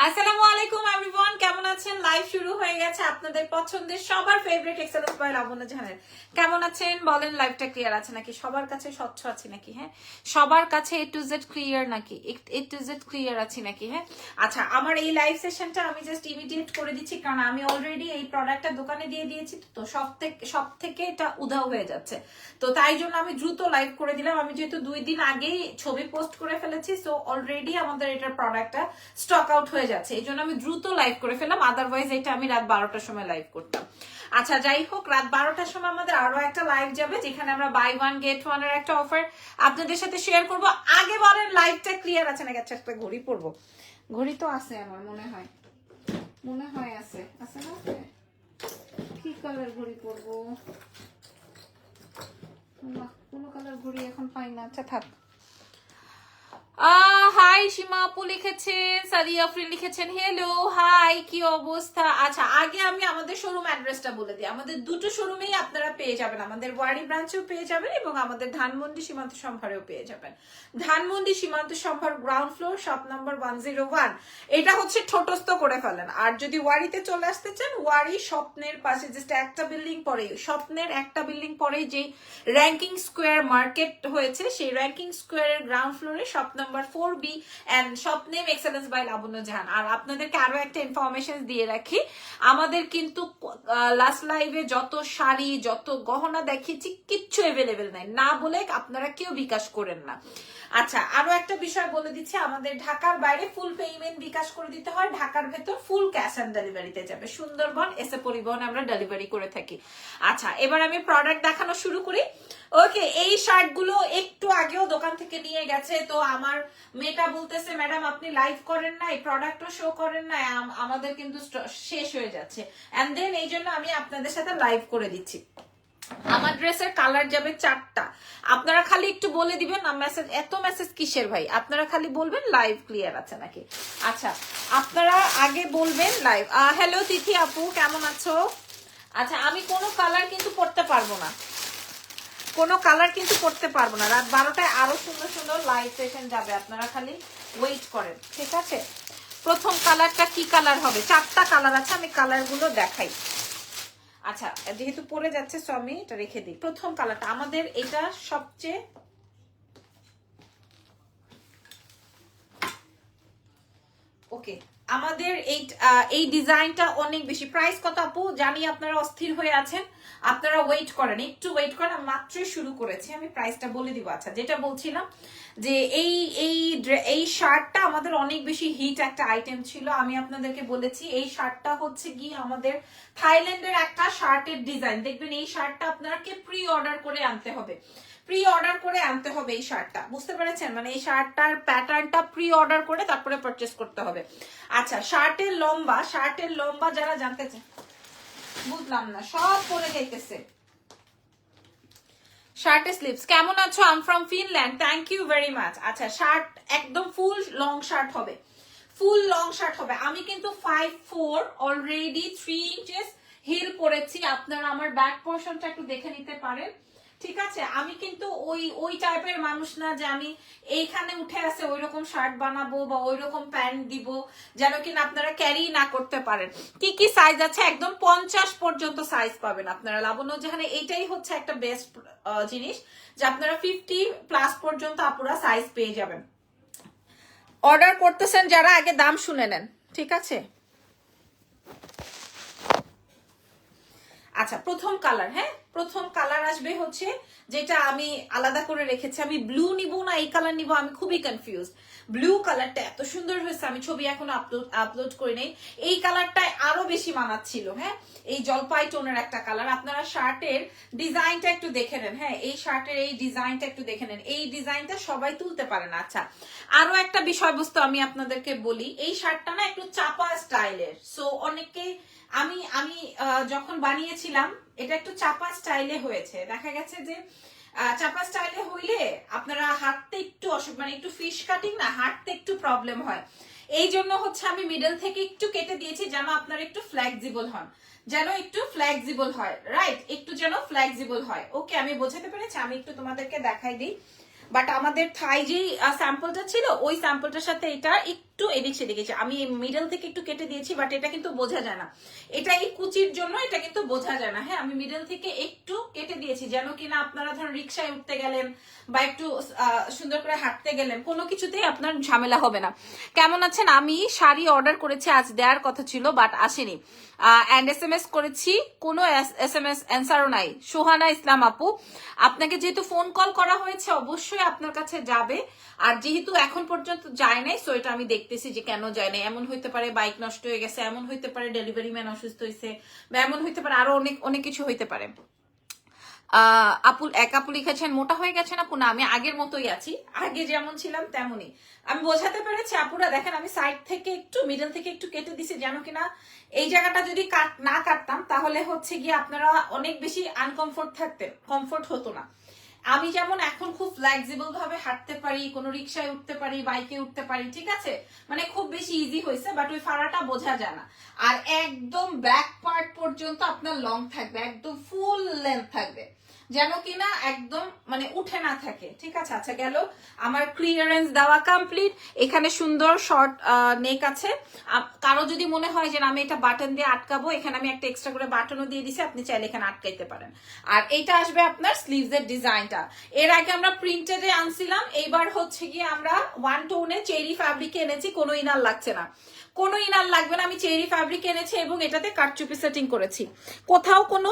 আসসালামু আলাইকুম এভরিওয়ান, কেমন আছেন? লাইভ শুরু হয়ে গেছে আপনাদের পছন্দের সবার ফেভারিট এক্সেলেন্স বাই লাবণ্য জাহানের। কেমন আছেন বলেন? লাইভটা ক্লিয়ার আছে নাকি? সবার কাছে স্বচ্ছ আছে নাকি? হ্যাঁ, সবার কাছে এ টু জেড ক্লিয়ার নাকি? এ টু জেড ক্লিয়ার আছে নাকি? হ্যাঁ, আচ্ছা, আমার এই লাইভ সেশনটা আমি জাস্ট ইমিডিয়েট করে দিচ্ছি, কারণ আমি অলরেডি এই প্রোডাক্টটা দোকানে দিয়ে দিয়েছি, তো সব থেকে এটা উধাও হয়ে যাচ্ছে, তো তাই জন্য আমি দ্রুত লাইভ করে দিলাম। আমি যেহেতু 2 দিন আগেই ছবি পোস্ট করে ফেলেছি, সো অলরেডি আমাদের এটার প্রোডাক্টটা স্টক আউট হয়ে যাচ্ছে, এই জন্য আমি দ্রুত লাইভ করে ফেললাম। আদারওয়াইজ এটা আমি রাত 12টার সময় লাইভ করতাম। আচ্ছা, যাই হোক, রাত 12টার সময় আমাদের আরো একটা লাইভ যাবে, যেখানে আমরা বাই ওয়ান গেট ওয়ান এর একটা অফার আপনাদের সাথে শেয়ার করব। আগে বলেন লাইভটা ক্লিয়ার আছে নাকি? আচ্ছা, একটা ঘড়ি পরবো। ঘড়ি তো আছে আমার, মনে হয় আছে না? কি কালার ঘড়ি পরবো? কোন কালার ঘড়ি এখন পাই না। আচ্ছা, থাক। হাই সীমা আপু লিখেছেন, সাদিয়া আফরিন লিখেছেন হ্যালো হাই, কি অবস্থা? আচ্ছা, আগে আমি আমাদের শোরুম অ্যাড্রেসটা বলে দিই। আমাদের দুটো শোরুমেই আপনারা পেয়ে যাবেন, আমাদের ওয়ারি ব্রাঞ্চেও পেয়ে যাবেন এবং আমাদের ধানমন্ডি সীমান্ত সম্ভারেও পেয়ে যাবেন। ধানমন্ডি সীমান্ত সম্ভার গ্রাউন্ড ফ্লোর, শপ নাম্বার 101। এটা হচ্ছে ঠোঁটস্থ করে ফেলেন। আর যদি ওয়ারিতে চলে আসতে চান, ওয়ারি স্বপ্নের পাশে জাস্ট একটা বিল্ডিং পরেই, স্বপ্নের একটা বিল্ডিং পরেই যে র্যাঙ্কিং স্কোয়ার মার্কেট হয়েছে, সেই র্যাঙ্কিং স্কোয়ারের গ্রাউন্ড ফ্লোরে shop number 4B and shop name excellence by Labanya Jahan. আর আপনাদেরকে আরো একটা ইনফরমেশন দিয়ে রাখি, আমাদের কিন্তু লাস্ট লাইভে যত শাড়ি যত গহনা দেখিয়েছি কিচ্ছু অ্যাভেলেবেল নাই, না বলে আপনারা কেউ বিকাশ করেন না। আচ্ছা, আরো একটা বিষয় বলে দিচ্ছি, আমাদের ঢাকার বাইরে ফুল পেমেন্ট বিকাশ করে দিতে হয়, ঢাকার ভেতর ফুল ক্যাশ অন ডেলিভারিতে যাবে। সুন্দরবন এসে পরিবহন আমরা ডেলিভারি করে থাকি। আচ্ছা, এবার আমি প্রোডাক্ট দেখানো শুরু করি। ওকে, এই শার্ট গুলো একটু আগেও দোকান থেকে নিয়ে গেছে, তো আমার মেয়েটা বলতেছে ম্যাডাম আপনি লাইভ করেন নাই, প্রোডাক্টও শো করেন নাই, আমাদের কিন্তু শেষ হয়ে যাচ্ছে, এন্ড দেন এই জন্য আমি আপনাদের সাথে লাইভ করে দিচ্ছি। আমার ড্রেসের কালার যাবে 4টা। আপনারা খালি একটু বলে দিবেন না, এত মেসেজ কিসের ভাই? আপনারা খালি বলবেন লাইভ ক্লিয়ার আছে নাকি। আচ্ছা, আপনারা আগে বলবেন লাইভ। হ্যালো তিথি আপু, কেমন আছো? আচ্ছা, আমি কোনো কালার কিন্তু পড়তে পারবো না, রাত 12টায় আরো সুন্দর সুন্দর লাইভ সেশন যাবে, আপনারা খালি ওয়েট করেন, ঠিক আছে? প্রথম কালারটা কি কালার হবে? 4টা কালার আছে, আমি কালারগুলো দেখাই। আচ্ছা, যেহেতু পরে যাচ্ছে সো আমি এটা রেখে দিই। প্রথম কালারটা আমাদের এটা সবচেয়ে ওকে, আমাদের এই ডিজাইনটা অনেক বেশি। প্রাইস কত আপু? জানি আপনারা অস্থির হয়ে আছেন, আপনারা ওয়েট করেন, একটু ওয়েট করেন, আমি মাত্রই শুরু করেছি, আমি প্রাইসটা বলে দিব। আচ্ছা, যেটা বলছিলাম যে এই শার্টটা আমাদের অনেক বেশি হিট একটা আইটেম ছিল। আমি আপনাদেরকে বলেছি এই শার্টটা হচ্ছে গিয়ে আমাদের থাইল্যান্ডের একটা শার্টের ডিজাইন। দেখবেন এই শার্টটা আপনাকে প্রি অর্ডার করে আনতে হবে, এই শার্টটা, বুঝতে পেরেছেন? মানে এই শার্টটার প্যাটার্নটা প্রি অর্ডার করে তারপরে পারচেস করতে হবে। আচ্ছা, শার্টের লম্বা যারা জানতে চান, বুঝলাম না, সব পরে যাইতেছে। শার্টের স্লিভস কেমন আছো? I am from Finland, thank you very much. আচ্ছা, শার্ট একদম ফুল লং শার্ট হবে, আমি কিন্তু 5'4" অলরেডি 3 ইঞ্চেস হিল পরেছি। আপনারা আমার ব্যাক পোর্শনটা একটু দেখে নিতে পারেন, ঠিক আছে? আমি কিন্তু ওই টাইপের মানুষ না যে আমি এইখানে উঠে আসে ওই রকম শার্ট বানাবো বা ওই রকম প্যান্ট দিব যেন কিনা আপনারা ক্যারি না করতে পারেন। কি কি সাইজ আছে? একদম 50 পর্যন্ত সাইজ পাবেন আপনারা লাবণ্য যেখানে। এইটাই হচ্ছে একটা বেস্ট জিনিস যে আপনারা 50+ পর্যন্ত আপুরা সাইজ পেয়ে যাবেন। অর্ডার করতেছেন যারা, আগে দাম শুনে নেন, ঠিক আছে? আচ্ছা, প্রথম কালার, হ্যাঁ, প্রথম কালার আসবে হচ্ছে যেটা আমি আলাদা করে রেখেছি। আমি ব্লু নিব না এই কালার নিব, আমি খুবই কনফিউজ। ব্লু কালারটা এত সুন্দর হয়েছে, আমি ছবি এখনো আপলোড করি নাই। এই কালারটাই আরো বেশি মানাচ্ছিল, হ্যাঁ, এই জলপাই টোনের একটা কালার। আপনারা শার্টের ডিজাইনটা একটু দেখে নেন, হ্যাঁ, এই শার্টের এই ডিজাইনটা একটু দেখে নেন, এই ডিজাইনটা সবাই তুলতে পারে না। আচ্ছা, আরো একটা বিষয়বস্তু আমি আপনাদেরকে বলি, এই শার্টটা না একটু চাপা স্টাইলের, সো অনেকে আমি আমি যখন বানিয়েছিলাম এটা একটু চাপা স্টাইলে হয়েছে, দেখা গেছে যে চাপা স্টাইলে হইলে আপনারা হাঁটতে একটু মানে একটু ফিশ কাটিং না, হাঁটতে একটু প্রবলেম হয়। এই জন্য হচ্ছে আমি মিডল থেকে একটু কেটে দিয়েছি যেন আপনারা একটু ফ্লেক্সিবল হন, রাইট, একটু যেন ফ্লেক্সিবল হয়। ওকে, আমি বোঝাতে পেরেছি? আমি একটু তোমাদেরকে দেখাই দিই। বাট আমাদের থাই যে স্যাম্পলটা ছিল ওই স্যাম্পলটার সাথে এটা একটু এদিক সেদিকে, আমি মিডল থেকে একটু কেটে দিয়েছি, বাট এটা কিন্তু বোঝা যায় না, এটা এই কুচির জন্য এটা কিন্তু বোঝা যায় না। হ্যাঁ, আমি মিডল থেকে একটু কেটে দিয়েছি যেন কিনা আপনারা ধরুন রিক্সায় উঠতে গেলেন বা একটু সুন্দর করে হাঁটতে গেলেন, কোনো কিছুতেই আপনার ঝামেলা হবে না। কেমন আছেন? আমি শাড়ি অর্ডার করেছি, আজ দেওয়ার কথা ছিল বাট আসেনি, অ্যান্ড SMS করেছি, কোনো SMS অ্যান্সারও নাই। সোহানা ইসলাম আপু, আপনাকে যেহেতু ফোন কল করা হয়েছে অবশ্যই আপনার কাছে যাবে, আর যেহেতু এখন পর্যন্ত যায় নাই, সো এটা আমি দেখতেছি যে কেন যায় নাই। এমন হইতে পারে বাইক নষ্ট হয়ে গেছে, এমন হইতে পারে ডেলিভারি ম্যান অসুস্থ হয়েছে, বা এমন হইতে পারে আরো অনেক অনেক কিছু হইতে পারে। আপু লিখেছেন মোটা হয়ে গেছেন আপু, না আমি আগের মতোই আছি, আগে যেমন ছিলাম তেমনই। আমি বোঝাতে পেরেছি আপুরা? দেখেন আমি সাইড থেকে একটু মিডল থেকে একটু কেটে দিছি যেন কিনা এই জায়গাটা যদি না কাটতাম তাহলে হচ্ছে গিয়ে আপনারা অনেক বেশি আনকমফোর্ট থাকতেন, কমফোর্ট হতো না। আমি যেমন এখন খুব ফ্লেক্সিবল ভাবে হাঁটতে পারি, কোনো রিক্সায় উঠতে পারি, বাইকে উঠতে পারি, ঠিক আছে, মানে খুব বেশি ইজি হয়েছে, বাট ওই ফাড়াটা বোঝা যায় না। আর একদম ব্যাক পার্ট পর্যন্ত আপনার লং থাকবে, একদম ফুল লেন্থ থাকবে যেন কিনা একদম মানে উঠে না থাকে, ঠিক আছে। আচ্ছা গেল আমার ক্লিয়ারেন্স দেওয়া কমপ্লিট। এখানে সুন্দর শর্ট নেক আছে, কারো যদি মনে হয় যে আমি এটা বাটন দিয়ে আটকাবো, এখানে আমি একটা এক্সট্রা করে বাটনও দিয়ে দিছি, আপনি চাইলে এখানে আটকাইতে পারেন। আর এইটা আসবে আপনার স্লিভস এর ডিজাইনটা, এর আগে আমরা প্রিন্টেডে আনছিলাম, এইবার হচ্ছে গিয়ে আমরা ওয়ান টোনে চেরি ফ্যাব্রিকে এনেছি, কোনো ইনার লাগছে না, কোনো ইনার লাগবে না, আমি চেরি ফ্যাব্রিক এনেছি এবং এটাতে কাটচুপি সেটিং করেছি, কোথাও কোনো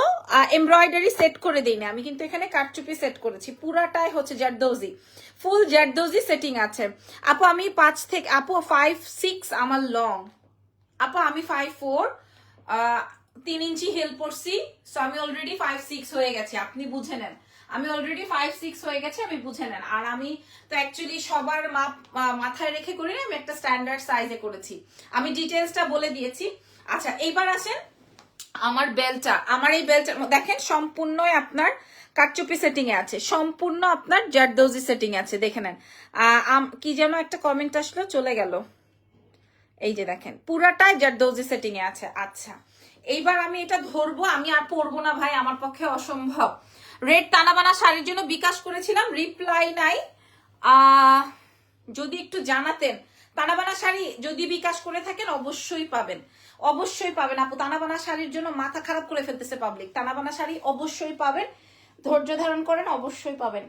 এমব্রয়ডারি সেট করে দিইনি আমি, কিন্তু এখানে কাটচুপি সেট করেছি, পুরাটাই হচ্ছে জারদৌজি, ফুল জারদৌজি সেটিং আছে। আপু আমি 5 থেকে, আপু 5'6" আমার লং, আপু আমি 5'4", 3 ইঞ্চি হিল পরছি, সো আমি অলরেডি 5'6" হয়ে গেছে, আপনি বুঝে নেন আমি অলরেডি 5'6" হয়ে গেছে, আমি বুঝে নেন। আর আমি তো অ্যাকচুয়ালি সবার মাপ মাথায় রেখে করি না, আমি একটা স্ট্যান্ডার্ড সাইজে করেছি, আমি ডিটেলসটা বলে দিয়েছি। আচ্ছা এইবার আসেন আমার বেল্টটা, আমার এই বেল্টটা দেখেন সম্পূর্ণ আপনার কাটচুপি সেটিং এ আছে, সম্পূর্ণ আপনার জারদৌজি সেটিং এ আছে, দেখে নেন। কি যেন একটা কমেন্ট আসলো, চলে গেল, এই যে দেখেন পুরাটাই জারদৌজি সেটিং এ আছে। আচ্ছা এইবার আমি এটা ধরবো, আমি আর পরবো না ভাই, আমার পক্ষে অসম্ভব। রেড তানাবানা শাড়ির জন্য বিকাশ করেছিলাম, রিপ্লাই নাই, যদি একটু জানাতেন। তানাবানা শাড়ি যদি বিকাশ করে থাকেন অবশ্যই পাবেন, অবশ্যই পাবেন আপু। তানাবানা শাড়ির জন্য মাথা খারাপ করে ফেলতেছে পাবলিক, তানাবানা শাড়ি অবশ্যই পাবেন, ধৈর্য ধারণ করেন, অবশ্যই পাবেন।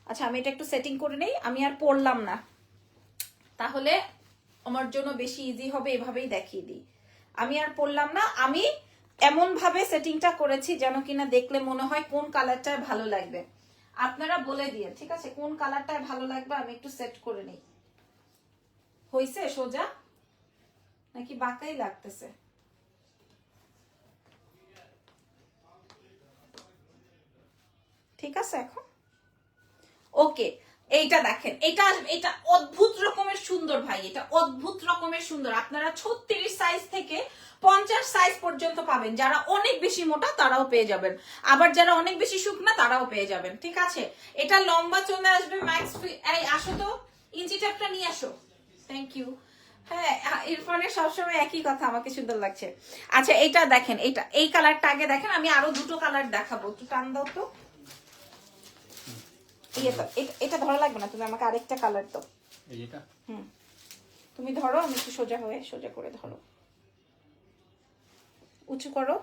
আচ্ছা আমি এটা একটু সেটিং করে নেই, আমি আর পরলাম না, তাহলে আমার জন্য বেশি ইজি হবে, এভাবেই দেখিয়ে দিই, আমি আর পরলাম না, আমি এমন ভাবে সেটিংটা করেছি যেন কিনা দেখলে মনে হয় কোন কালারটা ভালো লাগবে, আপনারা বলে দিয়ে, ঠিক আছে, কোন কালারটা ভালো লাগবে, আমি একটু সেট করে নিই। হইছে সোজা নাকি বাঁকাই লাগতেছে? ঠিক আছে এখন ওকে। এইটা দেখেন, এটা অদ্ভুত রকমের সুন্দর ভাই, এটা অদ্ভুত রকমের সুন্দর। আপনারা 36 সাইজ থেকে 50 সাইজ পর্যন্ত পাবেন, যারা অনেক বেশি মোটা তারাও পেয়ে যাবেন, আবার যারা অনেক বেশি শুকনা তারাও পেয়ে যাবেন, ঠিক আছে। এটা লম্বা চলে আসবে ম্যাক্স, এই আসো তো ইঞ্চি টেপটা নিয়ে আসো, থ্যাংক ইউ। হ্যাঁ ইরফানের সবসময় একই কথা, আমাকে সুন্দর লাগছে। আচ্ছা এটা দেখেন, এটা এই কালারটা আগে দেখেন, আমি আরো দুটো কালার দেখাবো, একটু টান দাও তো, এটা ধরা লাগবে না, তুমি আমাকে আরেকটা কালার দাও, তুমি ধরো, আমি একটু সোজা হয়ে সোজা করে ধরো, উঁচু করো।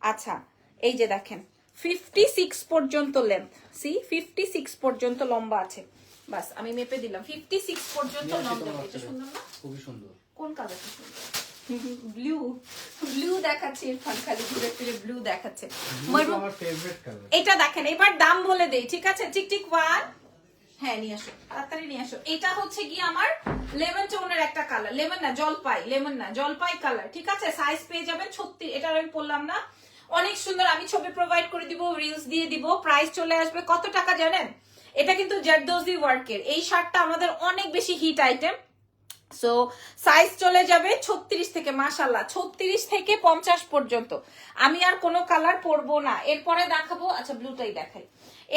আচ্ছা এই যে দেখেন 56 পর্যন্ত লেন্থ, সি 56 পর্যন্ত লম্বা আছে, বাস আমি মেপে দিলাম 56 পর্যন্ত লম্বা। এটা সুন্দর না? খুবই সুন্দর। কোন কালারটা সুন্দর? ব্লু, ব্লু দেখাচ্ছে ইরফান, খালি ঘুরে ফিরে ব্লু দেখাচ্ছে। আমার ফেভারিট কালার। এটা দেখেন, এবার দাম বলে দেই, ঠিক আছে, টিক 1, হ্যাঁ নিয়ে আসো, তাড়াতাড়ি নিয়ে আসো। এটা হচ্ছে কি আমার লেমন টোনের একটা কালার, লেমন না জলপাই, লেমন না জলপাই কালার, ঠিক আছে। সাইজ পেয়ে যাবেন 36, এটা আমি বললাম না, অনেক সুন্দর, আমি ছবি প্রোভাইড করে দিব, রিলস দিয়ে দিব। প্রাইস চলে আসবে কত টাকা জানেন? এটা কিন্তু জারদৌজি ওয়ার্কের, এই শার্টটা আমাদের অনেক বেশি হিট আইটেম, সো সাইজ চলে যাবে 36 থেকে, মাশাআল্লাহ 36 থেকে 50 পর্যন্ত। আমি আর কোনো কালার পরবো না, এরপরে দেখাবো, আচ্ছা ব্লুটাই দেখাই,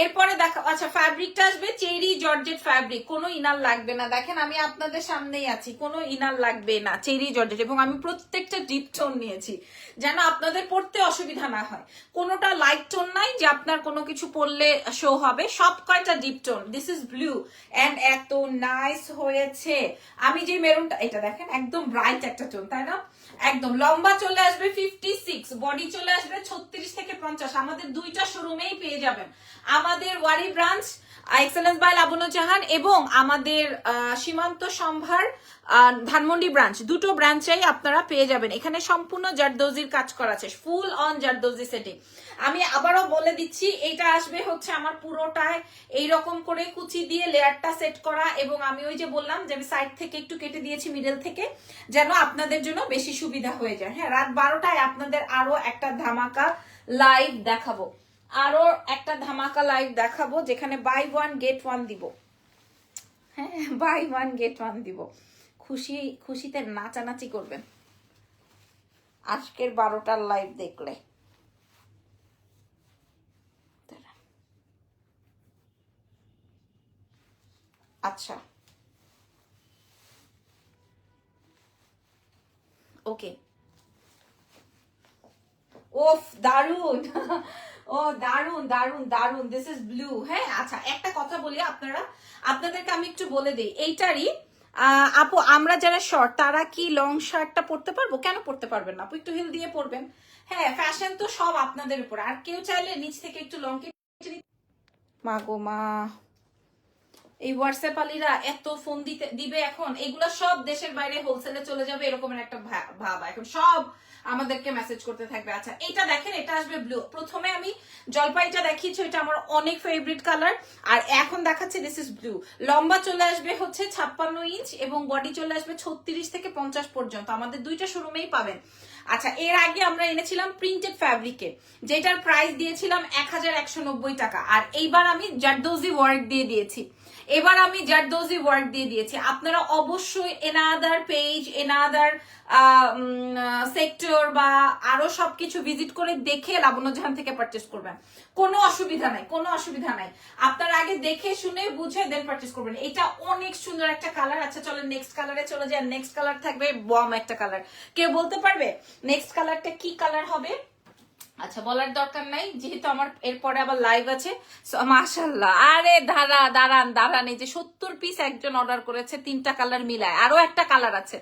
এরপরে দেখো, আচ্ছা ফ্যাব্রিকটা আসবে চেরি জর্জেট ফ্যাব্রিক, কোনো ইনার লাগবে না। দেখেন আমি আপনাদের সামনেই আছি, কোনো ইনার লাগবে না, চেরি জর্জেট। এবং আমি প্রত্যেকটা ডিপ টোন নিয়েছি যেন আপনাদের পড়তে অসুবিধা না হয়। কোনোটা লাইট টোন নাই যে আপনার কোনো কিছু পরলে শো হবে, সব কয়টা deep tone. This is blue and এত নাইস হয়েছে। আমি যে মেরুনটা, এটা দেখেন একদম ব্রাইট একটা টোন, তাই না? একদম লম্বা চলে আসবে 56, বডি চলে আসবে 36 থেকে 50। আমাদের দুইটা শোরুমেই পেয়ে যাবেন, আমাদের ওয়ারি ব্রাঞ্চ এক্সেলেন্স বাই লাবণ্য জাহান এবং আমাদের সীমান্ত সম্ভার ধানমন্ডি ব্রাঞ্চ, দুটো ব্রাঞ্চেই আপনারা পেয়ে যাবেন। এখানে সম্পূর্ণ জারদৌজির কাজ করা আছে, ফুল অন জারদৌজি সেটিং। আমি আবারও বলে দিচ্ছি, এটা আসবে হচ্ছে আমার পুরোটায় এইরকম করে কুচি দিয়ে লেয়ারটা সেট করা, এবং আমি ওই যে বললাম যে আমি সাইড থেকে একটু কেটে দিয়েছি মিডল থেকে, যেন আপনাদের জন্য বেশি সুবিধা হয়ে যায়। হ্যাঁ, রাত 12টায় আপনাদের আরো একটা ধামাকা লাইভ দেখাবো, আরো একটা ধামাকা লাইভ দেখাবো, যেখানে বাই ওয়ান গেট ওয়ান দিব। হ্যাঁ, বাই ওয়ান গেট ওয়ান দিব। খুশিতে নাচানাচি করবেন আজকের 12টার লাইভ দেখলে। আচ্ছা, ওকে, ওফ দারুন। ও দারুন দারুন দারুন, দিস ইজ ব্লু। হ্যাঁ, আচ্ছা একটা কথা বলি, আপনাদেরকে আমি একটু বলে দিই এইটারই। আপু আমরা যারা শর্ট তারা কি লং শার্টটা পরতে পারবো? কেন পরতে পারবেন না আপু, একটু হিল দিয়ে পরবেন। হ্যাঁ, ফ্যাশন তো সব আপনাদের উপর। আর কেউ চাইলে নিচ থেকে একটু লং কেটে, মা গো মা, এই হোয়াটসঅ্যাপ আলীরা এত ফোন দিবে এখন, এগুলা সব দেশের বাইরে হোলসেলে চলে যাবে এরকমের একটা ভাব, এখন সব আমাদেরকে মেসেজ করতে থাকবে। আচ্ছা এটা দেখেন, এটা আসবে ব্লু। প্রথমে আমি জলপাইটা দেখিয়েছি, এটা আমার অনেক ফেভারিট কালার, আর এখন দেখাচ্ছি দিস ইজ ব্লু। লম্বা চলে আসবে হচ্ছে 56 ইঞ্চ এবং বডি চলে আসবে 36 থেকে 50 পর্যন্ত। আমাদের দুইটা শোরুমেই পাবেন। আচ্ছা, এর আগে আমরা এনেছিলাম প্রিন্টেড ফ্যাব্রিকে, যেটার প্রাইস দিয়েছিলাম 1190 টাকা, আর এইবার আমি জারদৌজি ওয়ার্ক দিয়ে দিয়েছি। আপনারা অবশ্যই এনাদার পেজ, এনাদার সেক্টর বা আরো সবকিছু ভিজিট করে দেখে লাবণ্য জাহান থেকে পারচেস করবেন, কোনো অসুবিধা নাই। আপনারা আগে দেখে শুনে বুঝে দেন পারচেস করবেন। এটা অনেক সুন্দর একটা কালার। আচ্ছা চলেন নেক্সট কালারে চলে যান। নেক্সট কালার থাকবে বম একটা কালার। কেউ বলতে পারবে নেক্সট কালারটা কি কালার হবে? আচ্ছা বলার দরকার নাই, যেহেতু আমার এরপরে আবার লাইভ আছে। মাশাআল্লাহ, আরে দাঁড়ান, এই যে 70 পিস একজন অর্ডার করেছে, 3টা কালার মিলায়। আরো একটা কালার আছে,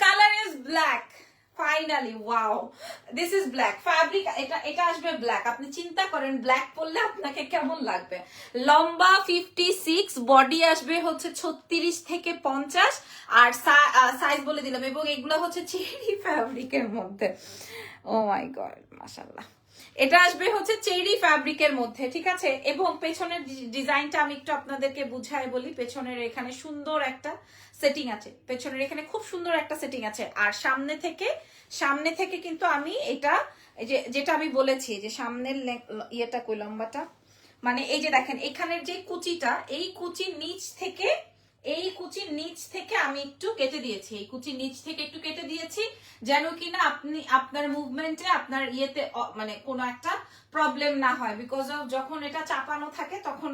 colour is black. Finally wow, this is black fabric. এটা আসবে ব্ল্যাক। আপনি চিন্তা করেন ব্ল্যাক পরলে আপনাকে কেমন লাগবে। লম্বা 56, বডি আসবে হচ্ছে 36 থেকে 50, আর সাইজ বলে দিলাম। এবং এগুলো হচ্ছে চেরি ফ্যাব্রিকের মধ্যে। ও মাই গড, মাশাআল্লাহ। এটা আসবে হচ্ছে চেরি ফ্যাব্রিকের মধ্যে, ঠিক আছে? এবং পেছনের ডিজাইনটা আমি একটু আপনাদেরকে বুঝাই বলি। পেছনের এখানে সুন্দর একটা সেটিং আছে, পেছনের এখানে খুব সুন্দর একটা সেটিং আছে। আর সামনে থেকে কিন্তু আমি এটা যেটা আমি বলেছি যে সামনের ইয়েটা কই লম্বাটা, মানে এই যে দেখেন এখানের যে কুচিটা, এই কুচির নিচ থেকে আমি একটু কেটে দিয়েছি, যেন কিনা আপনি আপনার মুভমেন্টে, আপনার ইয়েতে মানে কোনো একটা প্রবলেম না হয়। বিকজ অফ যখন এটা চাপানো থাকে তখন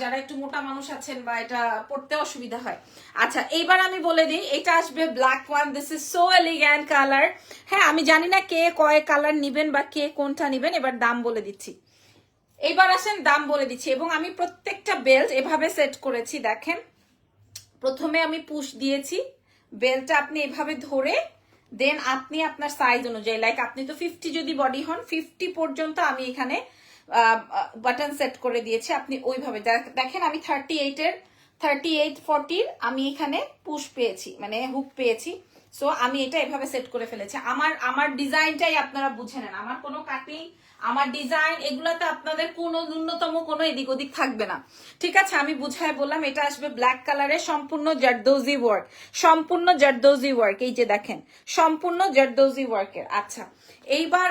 যারা একটু মোটা মানুষ আছেন বা এটা পড়তে অসুবিধা হয়। আচ্ছা এইবার আমি বলে দিই, এটা আসবে black one. This is so elegant colour. হ্যাঁ, আমি জানি না কে কয় কালার নিবেন বা কে কোনটা নিবেন। এবার দাম বলে দিচ্ছি, এবং আমি প্রত্যেকটা বেল্ট এভাবে সেট করেছি। দেখেন প্রথমে আমি পুশ দিয়েছি, বেল্টটা আপনি এভাবে ধরে দেন আপনি আপনার সাইজ অনুযায়ী, লাইক আপনি তো 50 যদি বডি হন 50 পর্যন্ত আমি এখানে বাটন সেট করে দিয়েছি। আপনি ওইভাবে দেখেন, আমি 38-40 আমি এখানে পুশ পেয়েছি, মানে হুক পেয়েছি। সো আমি এটা এভাবে সেট করে ফেলেছি। আমার ডিজাইনটাই আপনারা বুঝে নেন, আমার কোনো কাটিং, আমার ডিজাইন এগুলাতে আপনাদের কোনো ন্যূনতম কোনো এদিক ওদিক থাকবে না, ঠিক আছে? আমি বুঝায় বললাম। এটা আসবে ব্ল্যাক কালারে, সম্পূর্ণ জারদৌজি ওয়ার্ক, এই যে দেখেন সম্পূর্ণ জারদৌজি ওয়ার্কের। আচ্ছা এইবার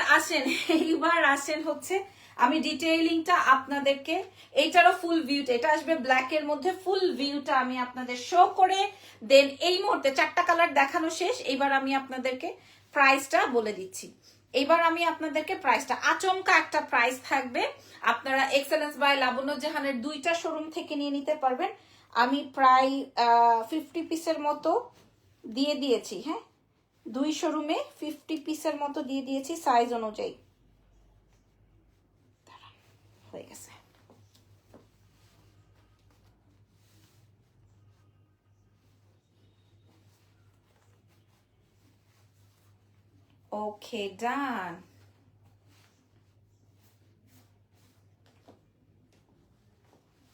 আসেন হচ্ছে আমি ডিটেইলিংটা আপনাদেরকে, এইটারও ফুল ভিউটা, এটা আসবে ব্ল্যাক এর মধ্যে, ফুল ভিউটা আমি আপনাদের শো করে দেন এই মুহূর্তে 4টা কালার দেখানো শেষ। এইবার আমি আপনাদেরকে প্রাইসটা বলে দিচ্ছি। এবার আমি আপনাদেরকে প্রাইসটা আচমকা একটা প্রাইস থাকবে, আপনারা এক্সেলেন্স বাই লাবণ্য জাহানের দুইটা শোরুম থেকে নিয়ে নিতে পারবেন। আমি প্রায় 50 পিসের মতো দিয়ে দিয়েছি, হ্যাঁ, দুই শোরুমে 50 পিসের মতো দিয়ে দিয়েছি সাইজ অনুযায়ী। হয়ে গেছে। ওকে, ডান।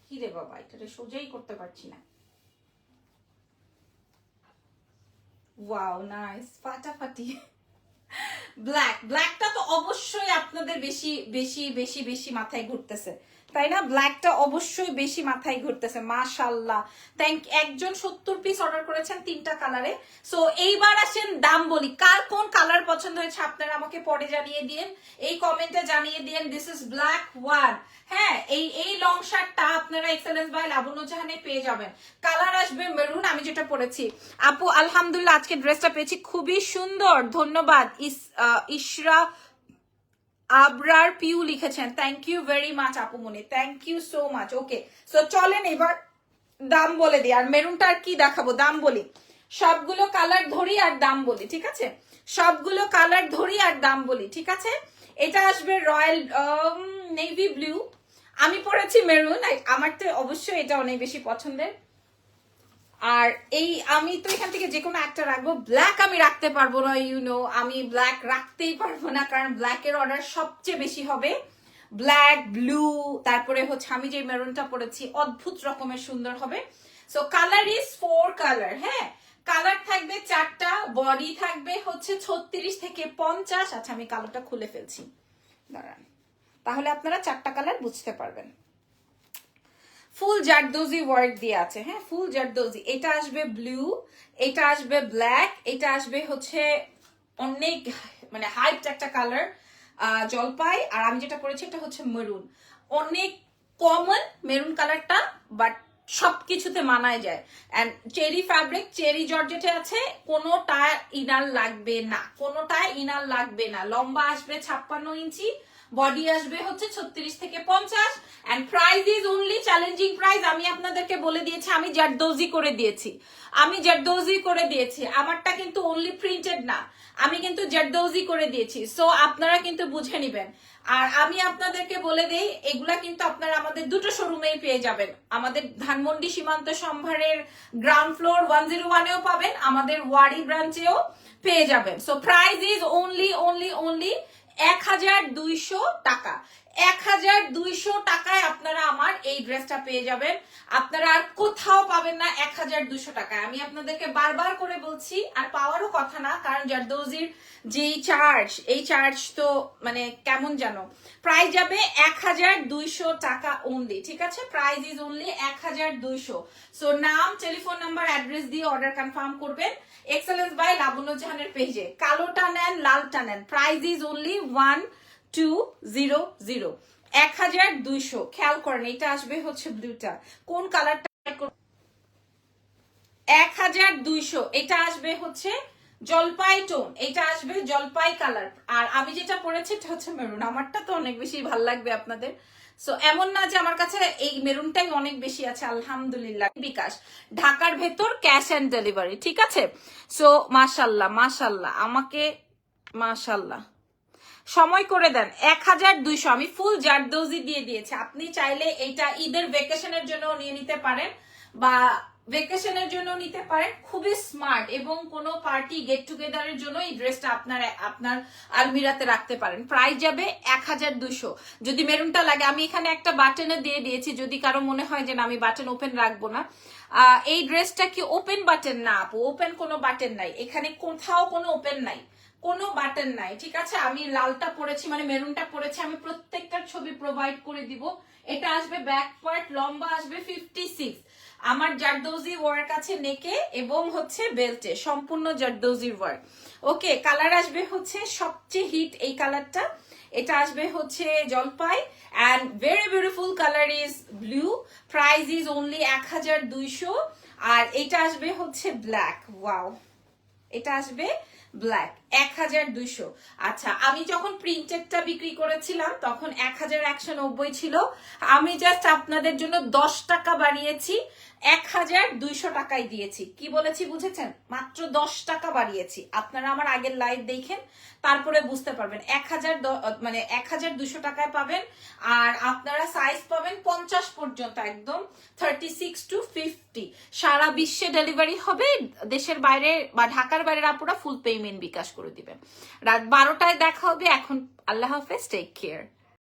কি রে বাবা, এটা সোজাই করতে পারছি না। ওয়াও, নাইস, ফাটাফাটি। ব্ল্যাকটা তো অবশ্যই আপনাদের বেশি বেশি বেশি বেশি মাথায় ঘুরতেছে, তাই না? ব্ল্যাকটা অবশ্যই বেশি মাথায় ঘুরতেছে, মাশাআল্লাহ। একজন 70 পিস অর্ডার করেছেন 3টা কালারে। সো এইবার আসেন দাম বলি, কার কোন কালার পছন্দ হয়েছে আপনারা আমাকে পরে জানিয়ে দিন, এই কমেন্টে জানিয়ে দিন। This is black one. হ্যাঁ, এই লং শার্টটা আপনারা এক্সেলেন্স বাই লাবণ্য জাহানে পেয়ে যাবেন। কালার আসবে মেরুন, আমি যেটা পরেছি। আপু আলহামদুলিল্লাহ, আজকে ড্রেসটা পেয়েছি, খুবই সুন্দর, ধন্যবাদ। ইশরা আবরার পিউ লিখেছেন, থ্যাংক ইউ ভেরি মাচ আপু মনি, thank you so much. Okay, so চলেন এবার দাম বলে দিই। আর মেরুনটা আর কি দেখাবো, দাম বলি। সবগুলো কালার ধরি আর দাম বলি, ঠিক আছে? সবগুলো কালার ধরি আর দাম বলি, ঠিক আছে? এটা আসবে রয়্যাল নেভি ব্লু, আমি পরেছি মেরুন, আমার তো অবশ্যই এটা অনেক বেশি পছন্দের। আর এই আমি তো এখান থেকে যে কোনো একটা রাখবো, ব্ল্যাক আমি রাখতে পারবো না, আমি ব্ল্যাক রাখতেই পারবো না, কারণ ব্ল্যাকের অর্ডার সবচেয়ে বেশি হবে। ব্ল্যাক, ব্লু, তারপরে হচ্ছে আমি যে মেরুনটা পরেছি অদ্ভুত রকমের সুন্দর হবে। So colour is 4 colour. হ্যাঁ, কালার থাকবে 4টা, বডি থাকবে হচ্ছে 36 থেকে 50। আচ্ছা, আমি কালারটা খুলে ফেলছি, দাঁড়ান, তাহলে আপনারা 4টা কালার বুঝতে পারবেন। ফুল জারদোজি ওয়ার্ক দিয়ে আছে, হ্যাঁ, ফুল জারদোজি। এটা আসবে ব্লু, এটা আসবে ব্ল্যাক, এটা আসবে হচ্ছে অনেক মানে হাইট একটা কালার জলপাই, আর আমি যেটা পরেছি এটা হচ্ছে মেরুন। অনেক কমন মেরুন কালারটা, বাট সবকিছুতে মানায় যায়। এন্ড চেরি ফ্যাব্রিক, চেরি জর্জেটে আছে, কোনোটা ইনার লাগবে না, কোনোটায় ইনার লাগবে না। লম্বা আসবে 56 ইঞ্চি, বডি আসবে হচ্ছে 36 থেকে 50, and price is only challenging price. আমি আপনাদেরকে বলে দিয়েছি, আমি জারদোজি করে দিয়েছি, আমি জারদোজি করে দিয়েছি, আমারটা কিন্তু অনলি প্রিন্টেড না, আমি কিন্তু জারদোজি করে দিয়েছি। সো আপনারা কিন্তু বুঝে নিবেন। আর আমি আপনাদেরকে বলে দেই, এগুলা কিন্তু আপনারা আমাদের দুটো শোরুমেই পেয়ে যাবেন। আমাদের ধানমন্ডি সীমান্ত সম্ভারের গ্রাউন্ড ফ্লোর 101-এও পাবেন, আমাদের ওয়ারি ব্রাঞ্চেও পেয়ে যাবেন। সো প্রাইস ইজ অনলি 1200 টাকা। 1200 টাকায় আপনারা আমার এই ড্রেসটা পেয়ে যাবেন। আপনারা আর কোথাও পাবেন না 1200 টাকায়। আমি আপনাদেরকে বারবার করে বলছি, আর পাওয়ারও কথা না, কারণ জারদোজির যেই চার্জ, এই চার্জ তো মানে কেমন জানো, প্রাইস যাবে 1200 টাকা অনলি, ঠিক আছে? Price is only 1200। সো নাম, টেলিফোন নাম্বার, অ্যাড্রেস দিয়ে অর্ডার কনফার্ম করবেন এক্সেলেন্স বাই লাবণ্য জাহানের পেজে। কালোটা নেন, লালটা নেন, প্রাইস ইজ অনলি 1200, 1200। খেয়াল করেন, এটা আসবে হচ্ছে ব্লুটা, কোন কালারটা 1200। এটা আসবে হচ্ছে জলপাই টোন, এটা আসবে জলপাই কালার। আর আমি যেটা পরেছি এটা হচ্ছে মেরুন, আমারটা তো অনেক বেশি ভালো লাগবে আপনাদের। সো এমন না যে আমার কাছে এই মেরুনটাই অনেক বেশি আছে, আলহামদুলিল্লাহ। বিকাশ, ঢাকার ভেতর ক্যাশ অ্যান্ড ডেলিভারি, ঠিক আছে? সো মাশাল্লাহ মাশাল্লাহ, আমাকে মাশাল্লাহ সময় করে দেন। 1200 আমি ফুল জারদোজি দিয়ে দিয়েছি। আপনি চাইলে এটা ঈদের ভেকেশনের জন্য নিয়ে নিতে পারেন, বা ভেকেশনের জন্য নিতে পারেন, খুবই স্মার্ট। এবং কোনো পার্টি গেট টুগেদারের জন্য এই ড্রেসটা আপনার আলমিরাতে রাখতে পারেন। প্রাইস যাবে 1200। যদি মেরুনটা লাগে, আমি এখানে একটা বাটনে দিয়ে দিয়েছি, যদি কারো মনে হয় যে না আমি বাটন ওপেন রাখবো না। এই ড্রেসটা কি ওপেন বাটন না আপু, ওপেন কোনো বাটন নাই এখানে, কোথাও কোনো ওপেন নাই, কোনো বাটন নাই, ঠিক আছে? আমি লালটা পরেছি, মানে মেরুনটা পরেছি, আমি প্রত্যেকটার ছবি প্রোভাইড করে দিব। এটা আসবে ব্যাক পার্ট, লম্বা আসবে 56। আমার জারদোজি ওয়ার্ক আছে নেকে এবং হচ্ছে বেল্টে, সম্পূর্ণ জারদোজির ওয়ার্ক। ওকে, কালার আসবে হচ্ছে সবচেয়ে হিট এই কালারটা, এটা আসবে হচ্ছে জলপাই, and very beautiful colour is blue. Price is only 1200। আর এটা আসবে হচ্ছে ব্ল্যাক, ওয়াও, এটা আসবে ব্ল্যাক 1200। আচ্ছা, আমি যখন প্রিন্টেডটা বিক্রি করেছিলাম তখন 1190 ছিল। আমি জাস্ট আপনাদের জন্য 10 টাকা বাড়িয়েছি, 1200 টাকায় দিয়েছি। কি বলেছি বুঝেছেন? মাত্র 10 টাকা বাড়িয়েছি। আপনারা আমার আগের লাইভ দেখেন, তারপরে বুঝতে পারবেন। 1200 টাকায় পাবেন। আর আপনারা সাইজ পাবেন 50 পর্যন্ত, একদম 36 to 50। সারা বিশ্বে ডেলিভারি হবে। দেশের বাইরে বা ঢাকার বাইরের আপুরা ফুল পেমেন্ট বিকাশ করে দিবেন। রাত 12টায় দেখা হবে। এখন আল্লাহ হাফেজ, টেক কেয়ার।